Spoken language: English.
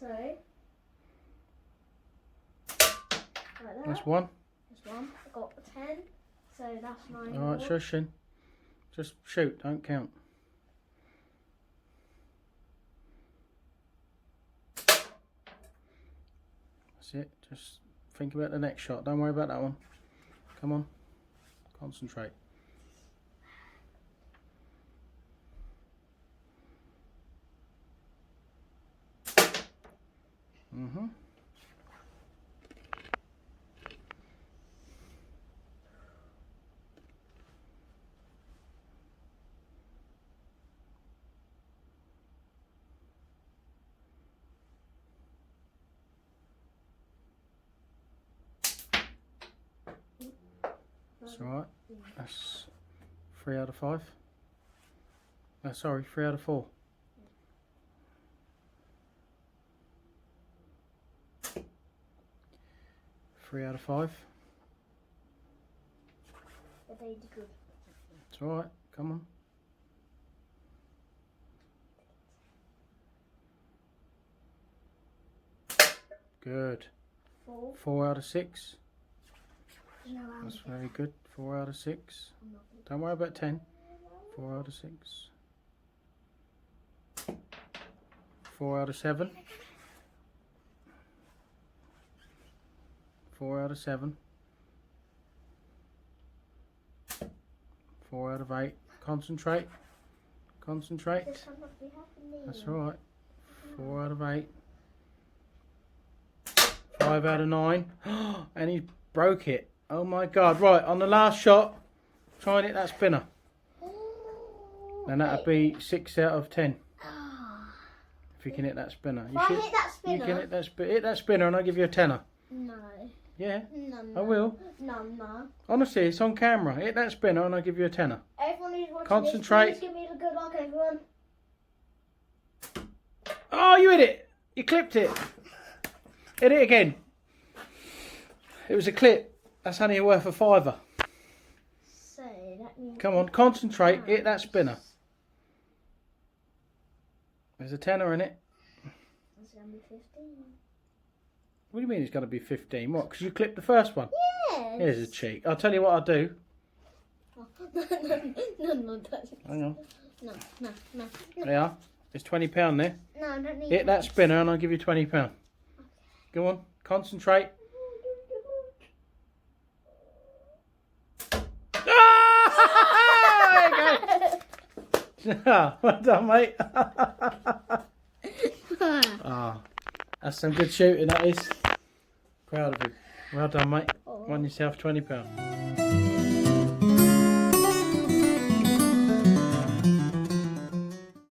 So, like that. That's one. That's one. I got 10. So that's 9. Alright, shushing. Just shoot, don't count. That's it. Just think about the next shot. Don't worry about that one. Come on. Concentrate. Mm-hmm. That's alright. That's 3 out of 5. Sorry, 3 out of 4. Three out of 5. It's alright, come on. Good. 4 out of 6. That's very good. 4 out of 6. Don't worry about 10. 4 out of 6. 4 out of 7. 4 out of 7. 4 out of 8. Concentrate. Concentrate. That's alright. 4 out of 8. 5 out of 9. And he broke it. Oh my god. Right, on the last shot, try and hit that spinner. And that'd be 6 out of 10. If you can hit that spinner. If I hit that spinner? You can hit that spinner and I'll give you a tenner. No. Yeah, No. I will. No, no. Honestly, it's on camera. Hit that spinner and I'll give you a tenner. Everyone who's watching Concentrate. this, please give me the good luck, everyone. Oh, you hit it. You clipped it. Hit it again. It was a clip. That's only worth a £5. So, that means... Come on, concentrate. Hit that spinner. There's a tenner in it. It's going to be 15. What do you mean it's going to be 15? What, because you clipped the first one? Yes. Here's a cheek. I'll tell you what I'll do. Oh, no, don't. Hang on. No. There you are. There's £20 there. No, I don't need Hit that spinner and I'll give you £20. Okay. Go on, concentrate. Well done, mate. That's some good shooting, that is. Proud of you. Well done, mate. Won yourself £20.